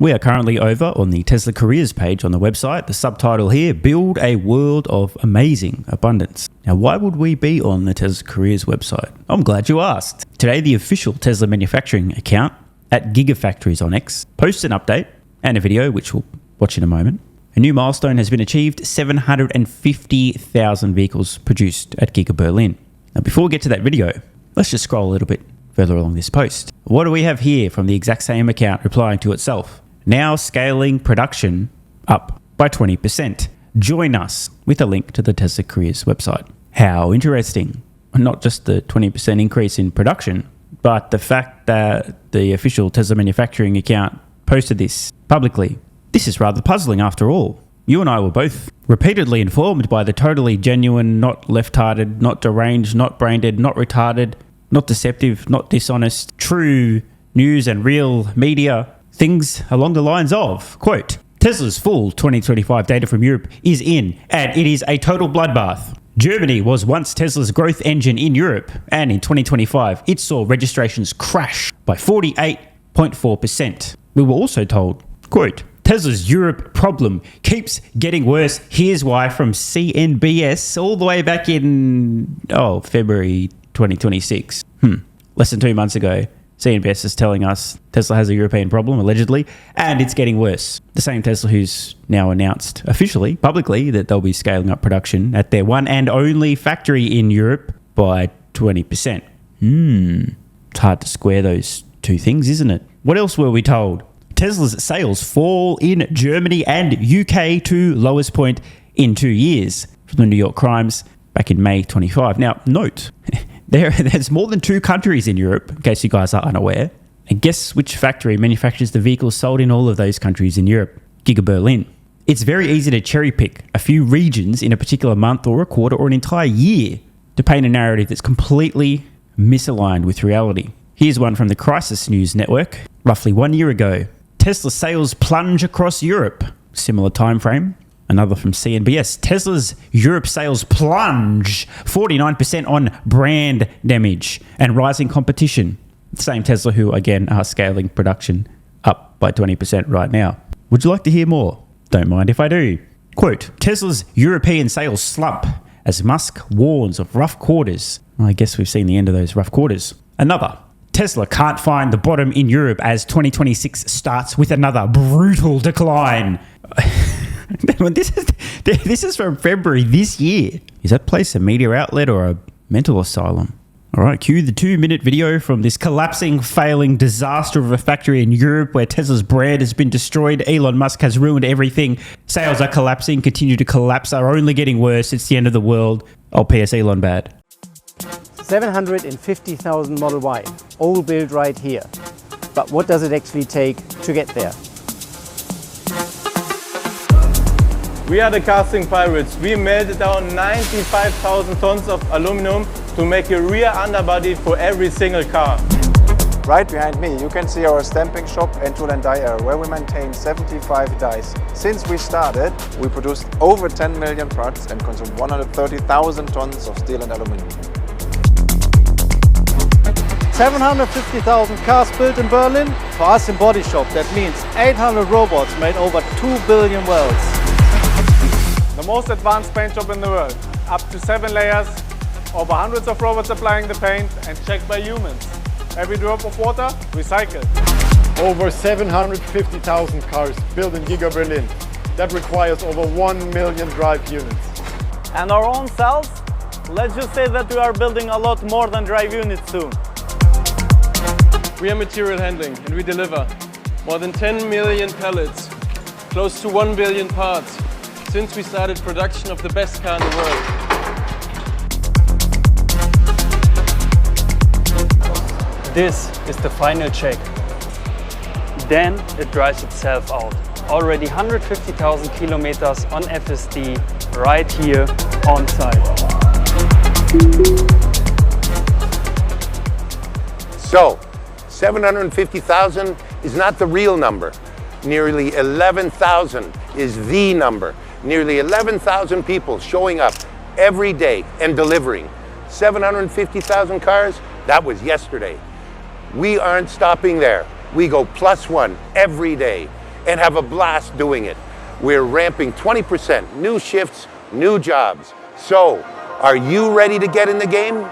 We are currently over on the Tesla careers page on the website. The subtitle here, Build a World of Amazing Abundance. Now, why would we be on the Tesla careers website? I'm glad you asked. Today, the official Tesla manufacturing account at Gigafactories on X posts an update and a video, which we'll watch in a moment. A new milestone has been achieved, 750,000 vehicles produced at Giga Berlin. Now, before we get to that video, let's just scroll a little bit further along this post. What do we have here from the exact same account replying to itself? Now scaling production up by 20%. Join us with a link to the Tesla Careers website. How interesting. Not just the 20% increase in production, but the fact that the official Tesla manufacturing account posted this publicly. This is rather puzzling after all. You and I were both repeatedly informed by the totally genuine, not left-hearted, not deranged, not brain-dead, not retarded, not deceptive, not dishonest, true news and real media. Things along the lines of, quote, Tesla's full 2025 data from Europe is in, and it is a total bloodbath. Germany was once Tesla's growth engine in Europe, and in 2025, it saw registrations crash by 48.4%. We were also told, quote, Tesla's Europe problem keeps getting worse. Here's why, from CNBS all the way back in, February 2026. Less than 2 months ago. CNBS is telling us Tesla has a European problem, allegedly, and it's getting worse. The same Tesla who's now announced officially, publicly, that they'll be scaling up production at their one and only factory in Europe by 20%. It's hard to square those two things, isn't it? What else were we told? Tesla's sales fall in Germany and UK to lowest point in 2 years, from the New York Crimes back in May 25. Now, note, There's more than 2 countries in Europe, in case you guys are unaware. And guess which factory manufactures the vehicles sold in all of those countries in Europe? Giga Berlin. It's very easy to cherry pick a few regions in a particular month or a quarter or an entire year to paint a narrative that's completely misaligned with reality. Here's one from the Crisis News Network. Roughly 1 year ago, Tesla sales plunge across Europe. Similar time frame. Another from CNBS. Tesla's Europe sales plunge 49% on brand damage and rising competition. The same Tesla who, again, are scaling production up by 20% right now. Would you like to hear more? Don't mind if I do. Quote, Tesla's European sales slump as Musk warns of rough quarters. I guess we've seen the end of those rough quarters. Another. Tesla can't find the bottom in Europe as 2026 starts with another brutal decline. This is from February this year. Is that place a media outlet or a mental asylum? All right, cue the 2-minute video from this collapsing, failing disaster of a factory in Europe where Tesla's brand has been destroyed. Elon Musk has ruined everything. Sales are collapsing, continue to collapse, are only getting worse. It's the end of the world. Oh, P.S. Elon bad. 750,000 Model Y, all built right here. But what does it actually take to get there? We are the casting pirates. We melted down 95,000 tons of aluminum to make a rear underbody for every single car. Right behind me you can see our stamping shop and tool and die area where we maintain 75 dies. Since we started, we produced over 10 million parts and consumed 130,000 tons of steel and aluminum. 750,000 cars built in Berlin. For us in body shop, that means 800 robots made over 2 billion welds. The most advanced paint job in the world. Up to 7 layers, over hundreds of robots applying the paint and checked by humans. Every drop of water, recycled. Over 750,000 cars built in Giga Berlin. That requires over 1 million drive units. And our own cells? Let's just say that we are building a lot more than drive units soon. We are material handling and we deliver more than 10 million pallets, close to 1 billion parts, since we started production of the best car in the world. This is the final check. Then it drives itself out. Already 150,000 kilometers on FSD right here on site. So, 750,000 is not the real number. Nearly 11,000 is the number. Nearly 11,000 people showing up every day and delivering. 750,000 cars, that was yesterday. We aren't stopping there. We go +1 every day. and have a blast doing it. We're ramping 20%, new shifts, new jobs. So, are you ready to get in the game?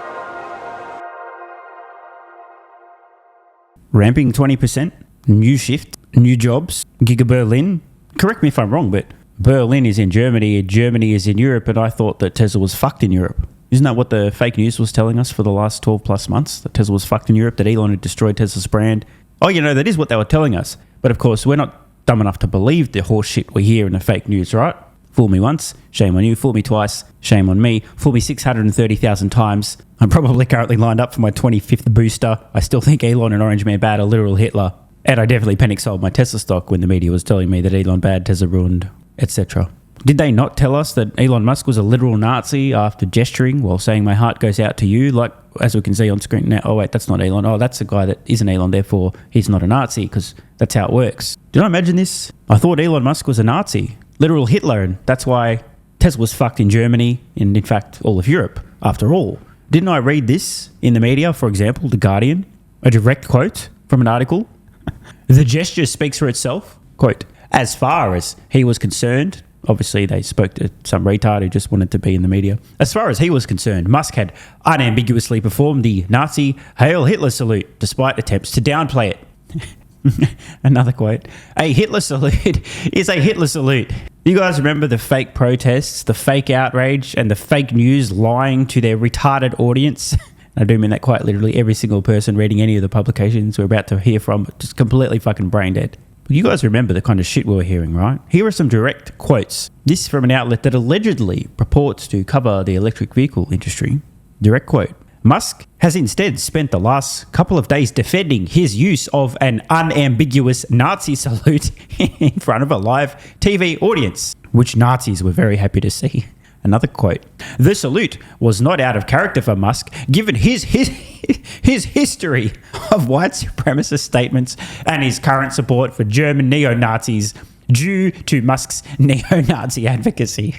Ramping 20%, new shift, new jobs, Giga Berlin. Correct me if I'm wrong, but Berlin is in Germany, Germany is in Europe, and I thought that Tesla was fucked in Europe. Isn't that what the fake news was telling us for the last 12 plus months? That Tesla was fucked in Europe, that Elon had destroyed Tesla's brand. Oh, you know, that is what they were telling us. But of course, we're not dumb enough to believe the horse shit we hear in the fake news, right? Fool me once, shame on you. Fool me twice, shame on me. Fool me 630,000 times. I'm probably currently lined up for my 25th booster. I still think Elon and Orange Man bad are literal Hitler. And I definitely panic sold my Tesla stock when the media was telling me that Elon bad, Tesla ruined, etc. Did they not tell us that Elon Musk was a literal Nazi after gesturing while saying my heart goes out to you? Like, as we can see on screen now, oh wait, that's not Elon. Oh, that's a guy that isn't Elon, therefore he's not a Nazi, because that's how it works. Did I imagine this? I thought Elon Musk was a Nazi. Literal Hitler, and that's why Tesla was fucked in Germany and in fact all of Europe, after all. Didn't I read this in the media, for example, The Guardian? A direct quote from an article. The gesture speaks for itself. Quote, as far as he was concerned, obviously they spoke to some retard who just wanted to be in the media. As far as he was concerned, Musk had unambiguously performed the Nazi Hail Hitler salute, despite attempts to downplay it. Another quote. A Hitler salute is a Hitler salute. You guys remember the fake protests, the fake outrage, and the fake news lying to their retarded audience? I do mean that quite literally. Every single person reading any of the publications we're about to hear from, just completely fucking brain dead. But you guys remember the kind of shit we were hearing, right? Here are some direct quotes. This from an outlet that allegedly purports to cover the electric vehicle industry. Direct quote. Musk has instead spent the last couple of days defending his use of an unambiguous Nazi salute in front of a live TV audience, which Nazis were very happy to see. Another quote. The salute was not out of character for Musk, given his history of white supremacist statements and his current support for German neo-Nazis due to Musk's neo-Nazi advocacy.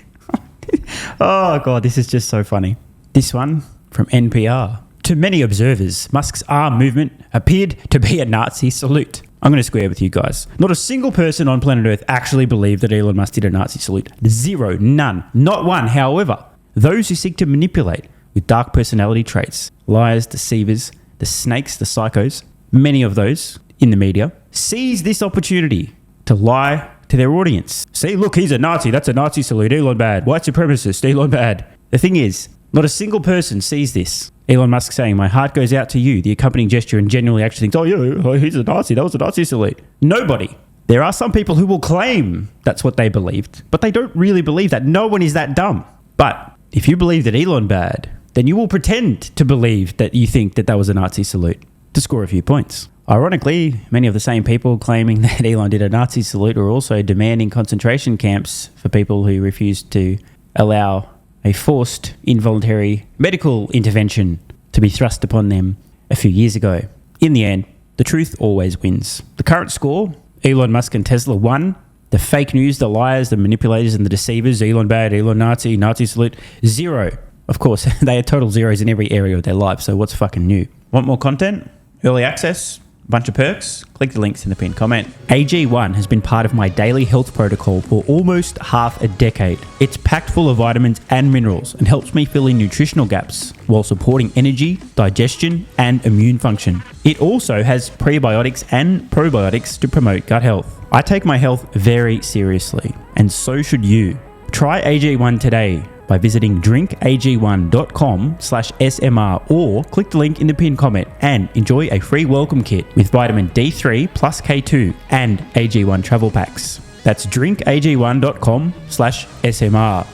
Oh, God, this is just so funny. This one from NPR. To many observers, Musk's arm movement appeared to be a Nazi salute. I'm going to square with you guys. Not a single person on planet Earth actually believed that Elon Musk did a Nazi salute. Zero. None. Not one. However, those who seek to manipulate with dark personality traits, liars, deceivers, the snakes, the psychos, many of those in the media, seize this opportunity to lie to their audience. See, look, he's a Nazi. That's a Nazi salute. Elon bad. White supremacist. Elon bad. The thing is, not a single person sees this. Elon Musk saying, my heart goes out to you, the accompanying gesture, and genuinely actually thinks, oh yeah, he's a Nazi, that was a Nazi salute. Nobody. There are some people who will claim that's what they believed, but they don't really believe that. No one is that dumb. But if you believe that Elon bad, then you will pretend to believe that you think that that was a Nazi salute to score a few points. Ironically, many of the same people claiming that Elon did a Nazi salute are also demanding concentration camps for people who refused to allow a forced involuntary medical intervention to be thrust upon them a few years ago. In the end, the truth always wins. The current score, Elon Musk and Tesla won. The fake news, the liars, the manipulators and the deceivers, Elon bad, Elon Nazi, Nazi salute, 0. Of course, they are total zeros in every area of their life, so what's fucking new? Want more content? Early access? Bunch of perks? Click the links in the pinned comment. AG1 has been part of my daily health protocol for almost half a decade. It's packed full of vitamins and minerals and helps me fill in nutritional gaps while supporting energy, digestion, and immune function. It also has prebiotics and probiotics to promote gut health. I take my health very seriously, and so should you. Try AG1 today by visiting drinkag1.com/SMR or click the link in the pinned comment and enjoy a free welcome kit with vitamin D3 plus K2 and AG1 travel packs. That's drinkag1.com/SMR.